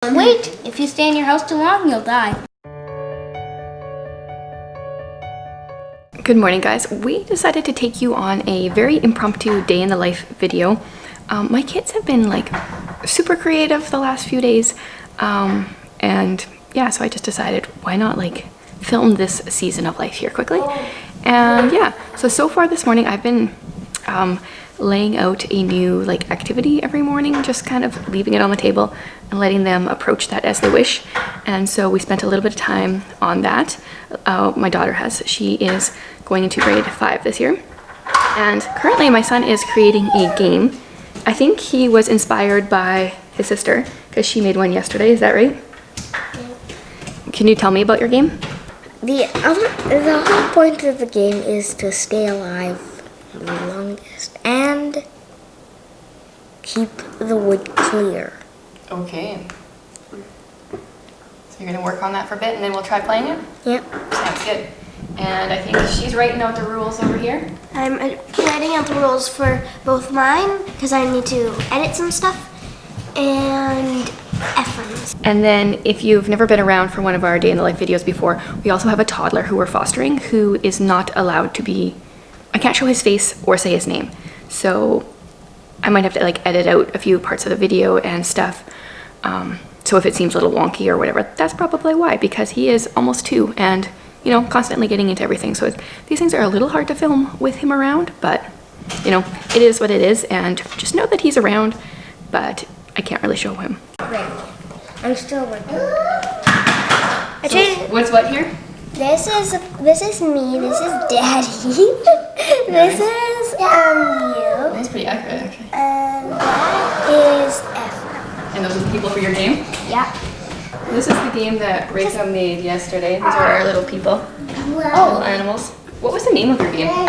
Wait, if you stay in your house too long, you'll die. Good morning, guys. We decided to take you on a very impromptu day in the life video. My kids have been like super creative the last few days. And yeah, so I just decided why not like film this season of life here quickly. And yeah, so far this morning I've been laying out a new like activity every morning, just kind of leaving it on the table and letting them approach that as they wish. And so we spent a little bit of time on that. My daughter she is going into grade 5 this year. And currently my son is creating a game. I think he was inspired by his sister because she made one yesterday, is that right? Can you tell me about your game? The whole point of the game is to stay alive the longest and keep the wood clear. Okay. So you're gonna work on that for a bit and then we'll try playing it? Yep. Sounds good. And I think she's writing out the rules over here. I'm writing out the rules for both mine because I need to edit some stuff and Ephraim's. And then if you've never been around for one of our day in the life videos before, we also have a toddler who we're fostering who is not allowed to be, I can't show his face or say his name. So I might have to like edit out a few parts of the video and stuff. So if it seems a little wonky or whatever, that's probably why, because he is almost 2 and you know, constantly getting into everything. So these things are a little hard to film with him around, but you know, it is what it is, and just know that he's around, but I can't really show him. Right. I'm still working. What's what here? This is me. This is Daddy. This is you. That's pretty accurate, actually. And that is Ephraim. And those are the people for your game? Yeah. This is the game that Rachel made yesterday. These are our little people, little animals. What was the name of your game?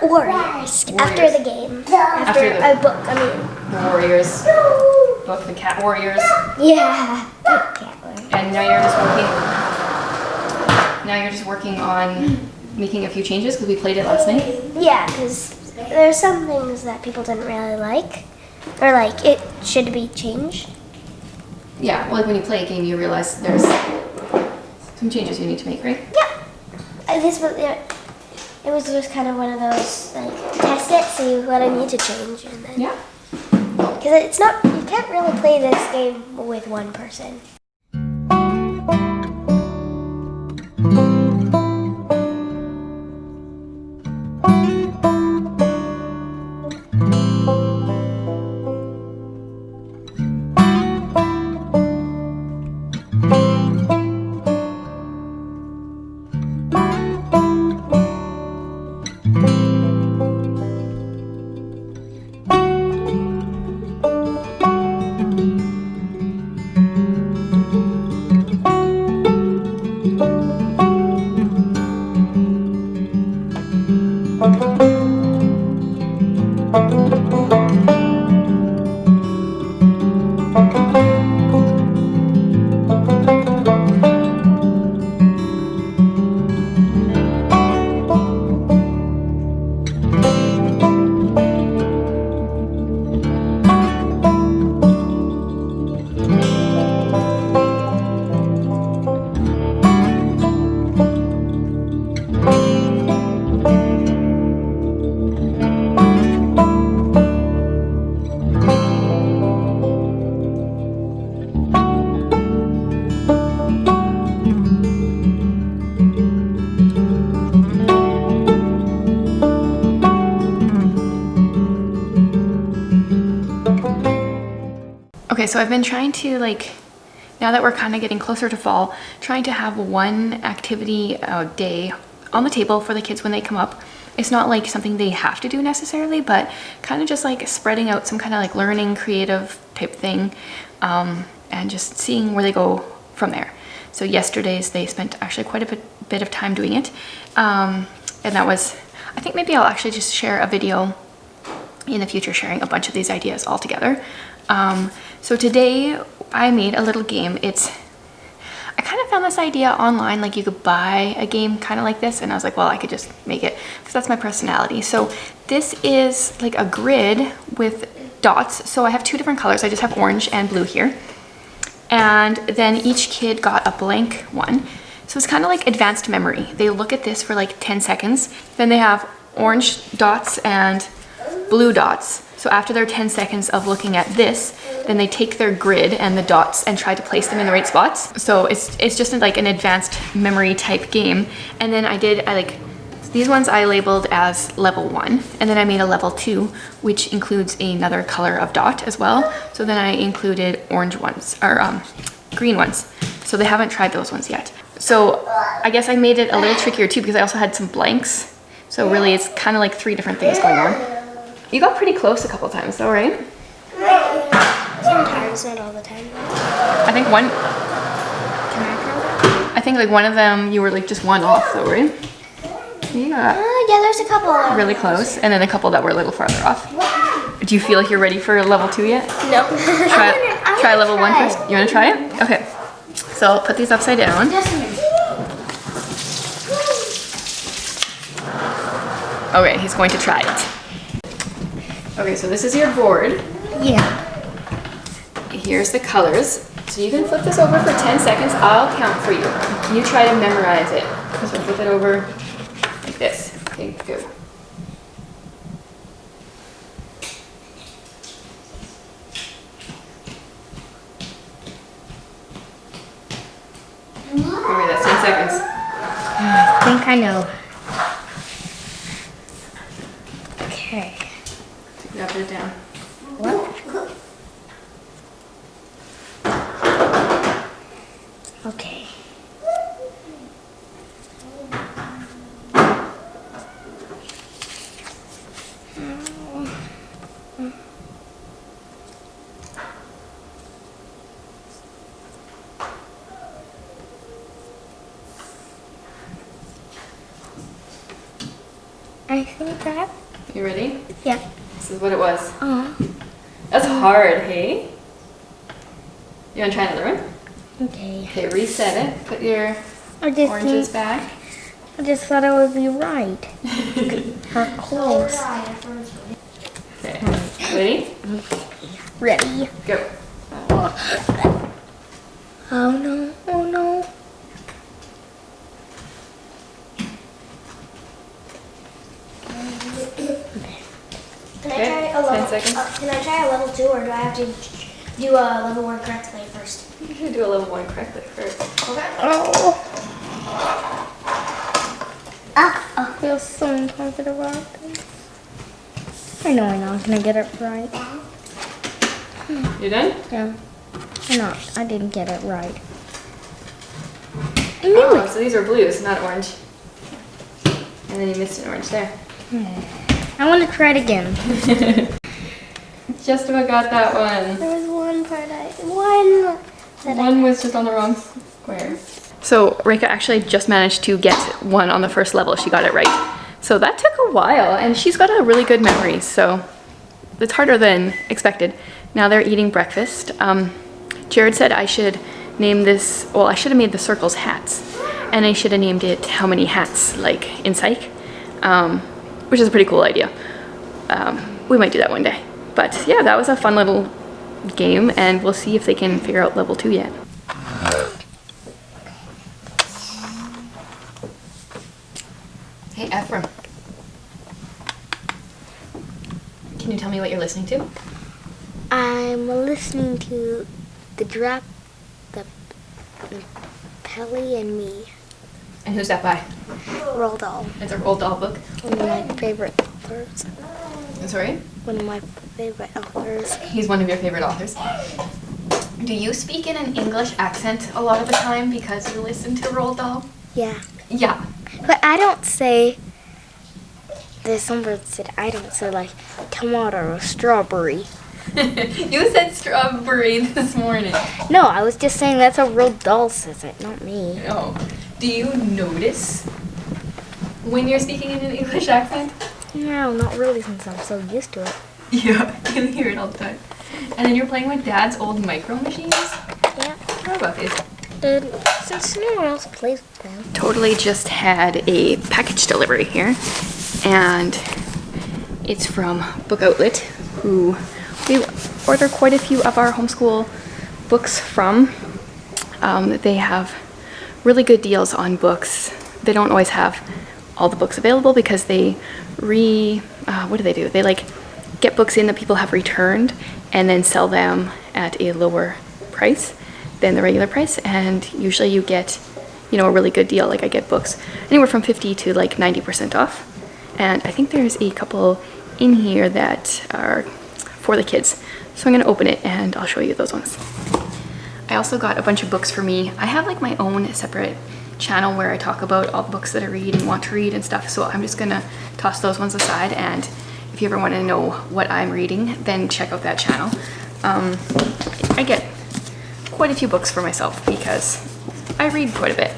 Warriors. After the game. After a book. I mean. Warriors. Book, the Cat Warriors. Yeah. Cat Warriors. And now you're just working on making a few changes because we played it last night. Yeah, because there's some things that people didn't really like, or like it should be changed. Yeah, well, like when you play a game, you realize there's some changes you need to make, right? Yeah. It was just kind of one of those, like, test it, see what I need to change, and then. Yeah. Because it's not, you can't really play this game with one person. Okay, so I've been trying to like, now that we're kind of getting closer to fall, trying to have one activity a day on the table for the kids when they come up. It's not like something they have to do necessarily, but kind of just like spreading out some kind of like learning creative type thing, and just seeing where they go from there. So yesterday's they spent actually quite a bit of time doing it, and that was, I think maybe I'll actually just share a video in the future sharing a bunch of these ideas all together. So today I made a little game. I kind of found this idea online, like you could buy a game kind of like this, and I was like, well, I could just make it because that's my personality. So this is like a grid with dots. So I have 2 different colors. I just have orange and blue here. and then each kid got a blank one. So it's kind of like advanced memory. They look at this for like 10 seconds. Then they have orange dots and blue dots. So after their 10 seconds of looking at this, then they take their grid and the dots and try to place them in the right spots. So it's just like an advanced memory type game. And then these ones I labeled as level 1, and then I made a level 2, which includes another color of dot as well. So then I included orange ones, or green ones. So they haven't tried those ones yet. So I guess I made it a little trickier too, because I also had some blanks. So really it's kind of like 3 different things going on. You got pretty close a couple times though, right? Sometimes, not all the time. I think one, I think like one of them you were like just one off though, right? Yeah. Yeah, there's a couple. Really close, and then a couple that were a little farther off. Do you feel like you're ready for level 2 yet? No. Try level 1 first. You want to try it? Okay. So I'll put these upside down. Just a minute. Okay, he's going to try it. Okay, so this is your board. Yeah. Here's the colors. So you can flip this over for 10 seconds. I'll count for you. You try to memorize it. So flip it over like this. Okay, go. Okay, that's 10 seconds. I think I know. Okay. Now put it down. What? Okay. I think that. You ready? Yeah. This is what it was. Oh. That's hard, hey? You want to try another one? Okay. Okay, reset it. Put your oranges back. I just thought it would be right. Or close. Okay, ready? Ready? Go. Oh no! Oh no! Can Okay, I try a level? 10 seconds. Can I try a level 2, or do I have to do a level 1 correctly first? You should do a level 1 correctly first. Okay. Oh! I feel so uncomfortable about this. I know I'm not gonna get it right. You done? Yeah. I didn't get it right. Oh, so these are blues, not orange. And then you missed an orange there. I want to try it again. Just about got that one. There was one part One was just on the wrong square. So Reika actually just managed to get one on the first level. She got it right. So that took a while, and she's got a really good memory. So it's harder than expected. Now they're eating breakfast. Jared said I should name this, well, I should have made the circles hats. And I should have named it How Many Hats, like in Psych, which is a pretty cool idea. We might do that one day. But yeah, that was a fun little game, and we'll see if they can figure out level 2 yet. Hey, Ephraim. Can you tell me what you're listening to? I'm listening to the Pelly and Me. And who's that by? Roald Dahl. It's our old doll book. One of my favorite authors. Sorry? One of my favorite authors. He's one of your favorite authors. Do you speak in an English accent a lot of the time because you listen to Roald Dahl? Yeah. Yeah. But I don't say, there's some words that I don't say, like tomato or strawberry. You said strawberry this morning. No, I was just saying that's how Roald Dahl says it, not me. Oh. Do you notice when you're speaking in an English accent? No, not really, since I'm so used to it. Yeah, I can hear it all the time. And then you're playing with Dad's old micro machines? Yeah. How about these? Since no one else plays with them. Totally just had a package delivery here, and it's from Book Outlet, who we order quite a few of our homeschool books from. They have really good deals on books. They don't always have all the books available because they what do? They like get books in that people have returned and then sell them at a lower price than the regular price, and usually you get, you know, a really good deal. Like I get books anywhere from 50 to like 90% off, and I think there's a couple in here that are for the kids, so I'm gonna open it and I'll show you those ones. I also got a bunch of books for me. I have like my own separate channel where I talk about all the books that I read and want to read and stuff, so I'm just gonna toss those ones aside, and if you ever want to know what I'm reading, then check out that channel. I get quite a few books for myself because I read quite a bit,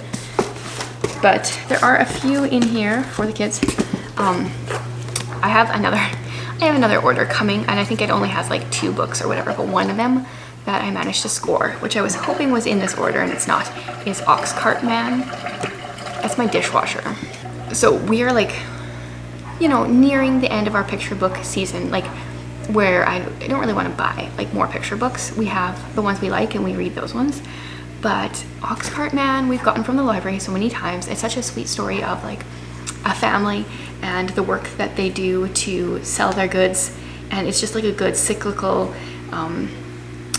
but there are a few in here for the kids. I have another order coming, and I think it only has like 2 books or whatever, but one of them that I managed to score, which I was hoping was in this order and it's not, is Oxcart Man. That's my dishwasher. So we are like, you know, nearing the end of our picture book season, like where I don't really want to buy like more picture books. We have the ones we like and we read those ones. But Oxcart Man, we've gotten from the library so many times. It's such a sweet story of like a family and the work that they do to sell their goods. And it's just like a good cyclical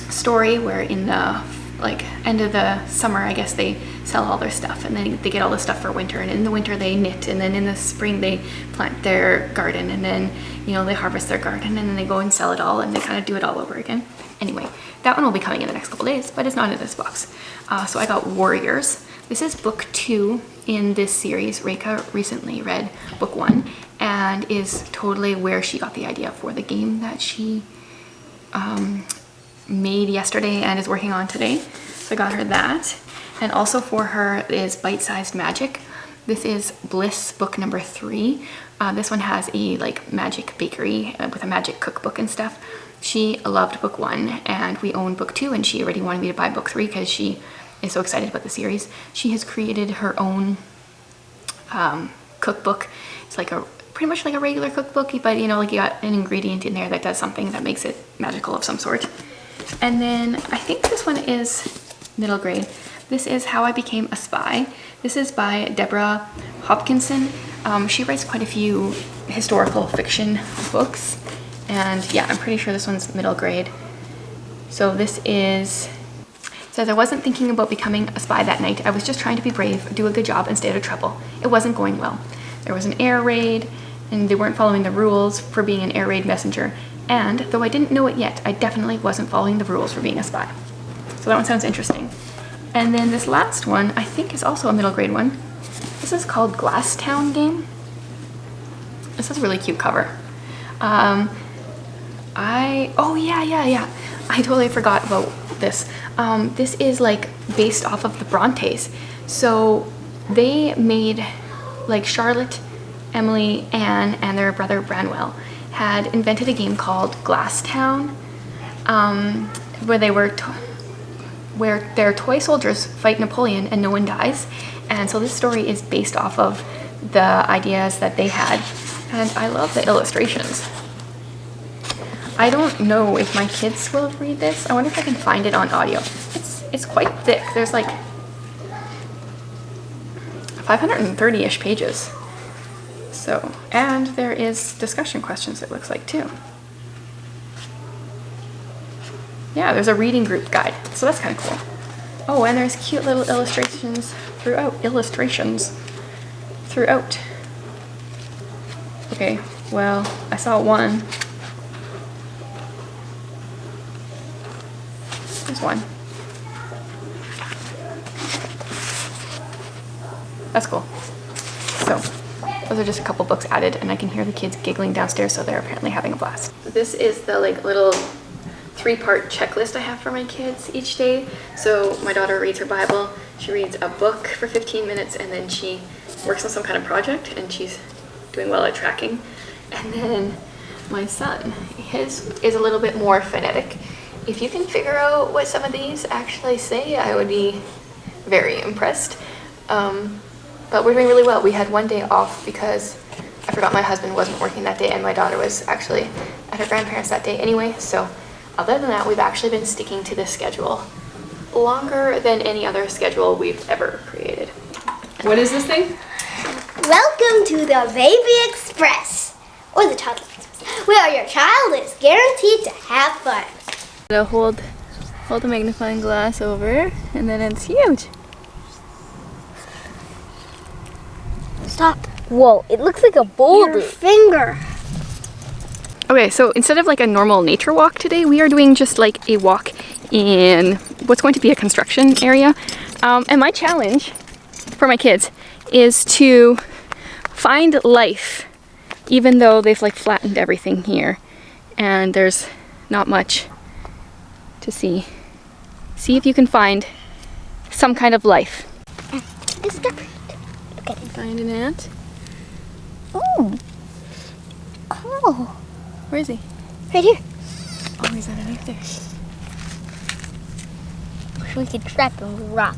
story where in the like end of the summer, I guess, they sell all their stuff and then they get all the stuff for winter, and in the winter they knit, and then in the spring they plant their garden, and then, you know, they harvest their garden, and then they go and sell it all, and they kind of do it all over again. Anyway, that one will be coming in the next couple days, but it's not in this box. So I got Warriors. This is book 2 in this series. Reika recently read book 1 and is totally where she got the idea for the game that she made yesterday and is working on today. So I got her that. And also for her is Bite-Sized Magic. This is Bliss book number 3. This one has a like magic bakery with a magic cookbook and stuff. She loved book 1 and we own book 2, and she already wanted me to buy book 3 because she is so excited about the series. She has created her own cookbook. It's like pretty much like a regular cookbook, but you know, like you got an ingredient in there that does something that makes it magical of some sort. And then I think this one is middle grade. This is How I Became a Spy. This is by Deborah Hopkinson. She writes quite a few historical fiction books, and yeah, I'm pretty sure this one's middle grade. So this is, it says, I wasn't thinking about becoming a spy that night. I was just trying to be brave, do a good job, and stay out of trouble. It wasn't going well. There was an air raid, and they weren't following the rules for being an air raid messenger. And though I didn't know it yet, I definitely wasn't following the rules for being a spy. So that one sounds interesting. And then this last one, I think, is also a middle grade one. This is called Glass Town Game. This is a really cute cover. Oh yeah. I totally forgot about this. This is like based off of the Brontes. So they made, like, Charlotte, Emily, Anne, and their brother Branwell had invented a game called Glass Town, where their toy soldiers fight Napoleon and no one dies. And so this story is based off of the ideas that they had, and I love the illustrations. I don't know if my kids will read this. I wonder if I can find it on audio. It's quite thick. There's like 530-ish pages. So, and there is discussion questions, it looks like, too. Yeah, there's a reading group guide, so that's kind of cool. Oh, and there's cute little illustrations throughout. Okay, well, I saw one. There's one. That's cool. So, those are just a couple books added, and I can hear the kids giggling downstairs, so they're apparently having a blast. This is the like little 3-part checklist I have for my kids each day. So my daughter reads her Bible, she reads a book for 15 minutes, and then she works on some kind of project, and she's doing well at tracking. And then my son, his is a little bit more phonetic. If you can figure out what some of these actually say, I would be very impressed. But we're doing really well. We had one day off because I forgot my husband wasn't working that day, and my daughter was actually at her grandparents' that day anyway. So other than that, we've actually been sticking to this schedule longer than any other schedule we've ever created. What is this thing? Welcome to the Baby Express, or the Toddler Express, where your child is guaranteed to have fun. So hold the magnifying glass over, and then it's huge. Stop. Whoa, it looks like a boulder. Your finger. Okay, so instead of like a normal nature walk today, we are doing just like a walk in what's going to be a construction area. And my challenge for my kids is to find life, even though they've like flattened everything here and there's not much to see. See if you can find some kind of life. Find an ant. Oh. Oh. Where is he? Right here. Oh, he's underneath there. We could trap him with rocks.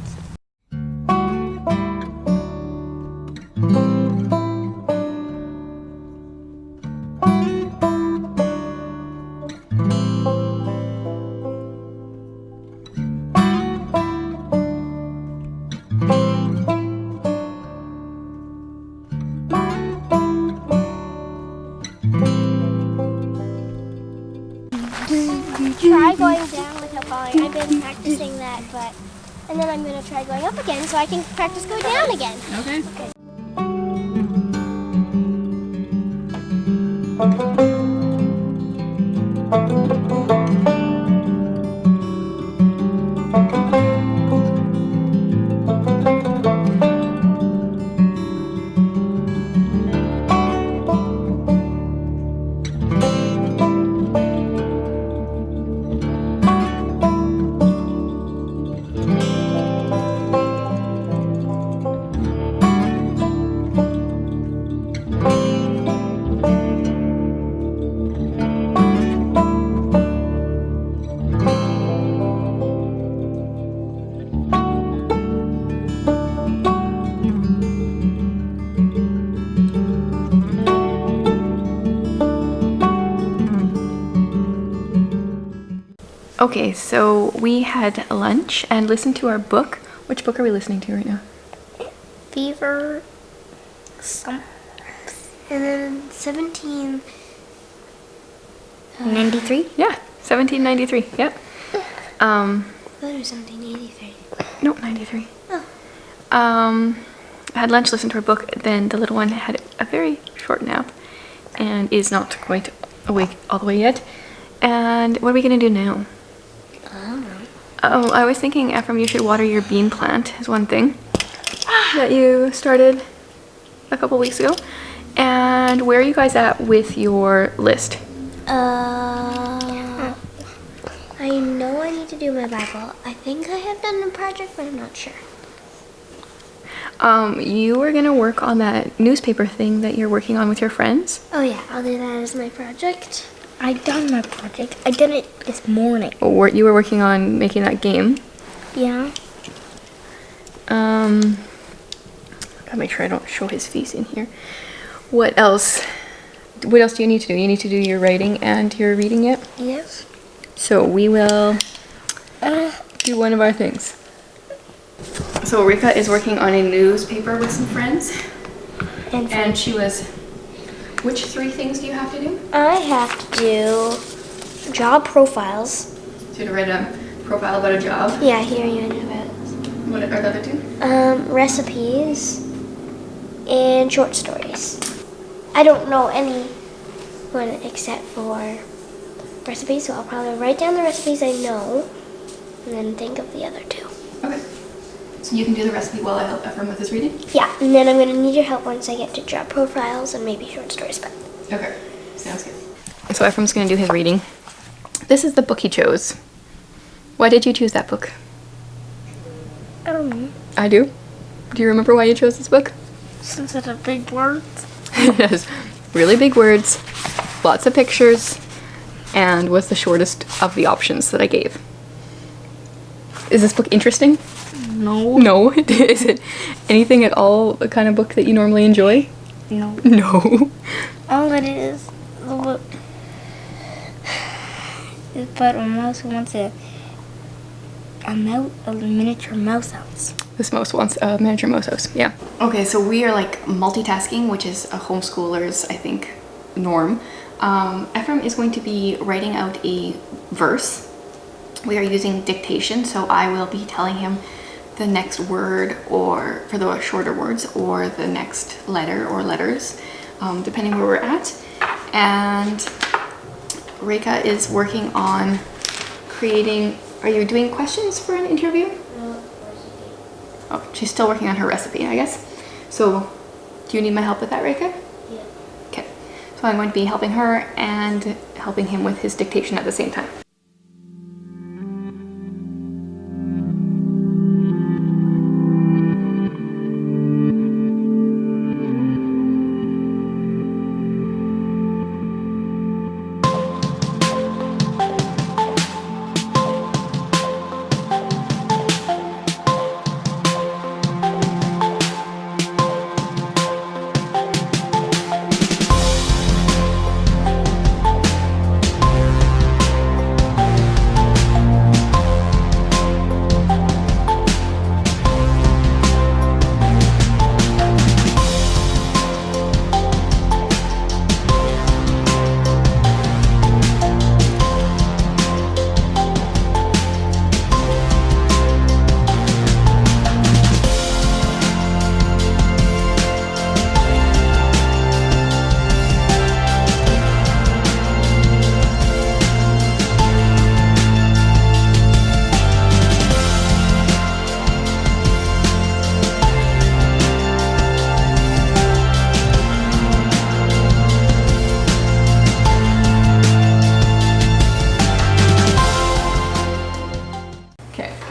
Try going down without falling. I've been practicing that, and then I'm going to try going up again so I can practice going down again. Okay. Okay, so we had lunch and listened to our book. Which book are we listening to right now? Fever. And then 1793. Yeah, 1793. Yep. I thought it was 1783. Nope, 93. Oh. I had lunch, listened to our book, then the little one had a very short nap and is not quite awake all the way yet. And what are we gonna do now? I don't know. Oh, I was thinking, Ephraim, you should water your bean plant is one thing that you started a couple weeks ago. And where are you guys at with your list? I know I need to do my Bible. I think I have done a project, but I'm not sure. You were gonna work on that newspaper thing that you're working on with your friends. Oh yeah, I'll do that as my project. I done my project. I did it this morning. Or you were working on making that game. Yeah. Gotta make sure I don't show his face in here. What else? What else do you need to do? You need to do your writing and your reading yet? Yes. So we will do one of our things. So Rika is working on a newspaper with some friends. And she was... Which 3 things do you have to do? I have to do job profiles. So to write a profile about a job. Yeah, here you know about it. What are the other 2? Recipes and short stories. I don't know any one except for recipes, so I'll probably write down the recipes I know and then think of the other 2. Okay. So you can do the recipe while I help Ephraim with his reading? Yeah, and then I'm going to need your help once I get to job profiles and maybe short stories. But Okay, sounds good. So Ephraim's going to do his reading. This is the book he chose. Why did you choose that book? I don't know. I do. Do you remember why you chose this book? Since it's a big word. It has really big words, lots of pictures, and was the shortest of the options that I gave. Is this book interesting? No. No. Is it anything at all the kind of book that you normally enjoy? No. No. All it is about a mouse who wants to a miniature mouse house. This mouse wants a miniature mouse house, yeah. Okay, so we are like multitasking, which is a homeschooler's, I think, norm. Ephraim is going to be writing out a verse. We are using dictation, so I will be telling him the next word, or for the shorter words, or the next letter or letters, depending where we're at. And Reika is working on creating, are you doing questions for an interview? No, Oh, she's still working on her recipe, I guess. So, do you need my help with that, Reika? yeah. Okay. So I'm going to be helping her and helping him with his dictation at the same time.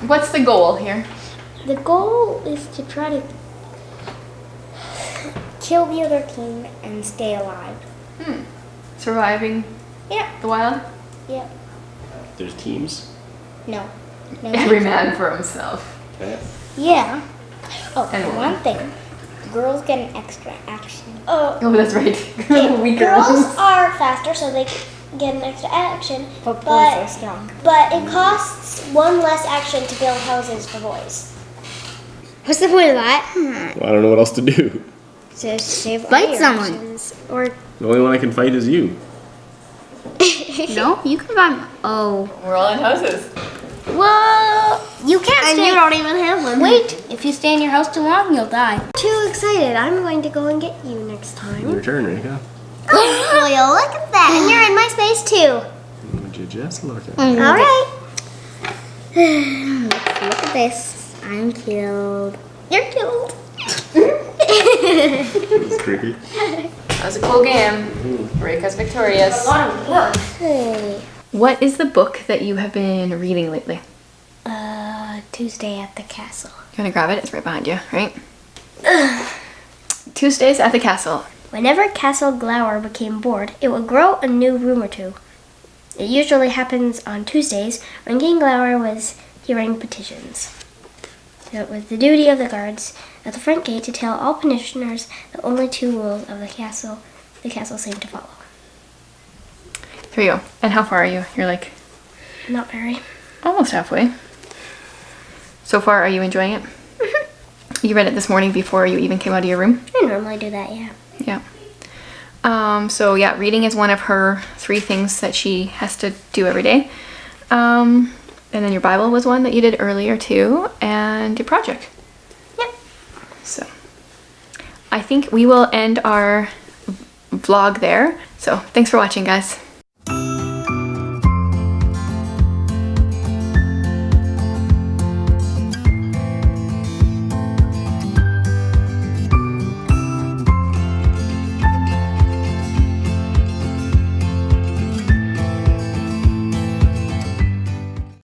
What's the goal here? The goal is to try to Kill the other team and stay alive. Surviving Yeah. the wild? Yeah. There's teams. No. No. Every man for himself. Okay. Yeah. Oh, And and one thing. Girls get an extra action. Oh, that's right. Weaker girls ones. are faster, so they get an extra action. But boys are strong. But it costs one less action to build houses for boys. What's the point of that? Well, I don't know what else to do. To save Fight someone. Or The only one I can fight is you. No, you can find. Oh. We're all in houses. Well, you can't and stay. you don't even have one. Wait, if you stay in your house too long, you'll die. Too excited. I'm going to go and get you next time. Your turn, Rika. Oh, well, look at that. And you're in my space too. Would you just look at All right. Look at this. I'm killed. You're killed. It's creepy. That was a cool game. Reika's victorious. Hey. What is the book that you have been reading lately? Tuesday at the castle. You want to grab it? It's right behind you, right? Tuesdays at the castle. Whenever Castle Glower became bored, it would grow a new room or two. It usually happens on Tuesdays when King Glower was hearing petitions. So it was the duty of the guards at the front gate to tell all petitioners the only two rules of the castle seemed to follow. Here you go. And how far are you? You're like Not very. almost halfway. So far, are you enjoying it? You read it this morning before you even came out of your room? I normally do that, yeah. Yeah. So yeah, reading is one of her 3 things that she has to do every day. And then your Bible was one that you did earlier too, and your project. Yep. So I think we will end our vlog there. So thanks for watching, guys.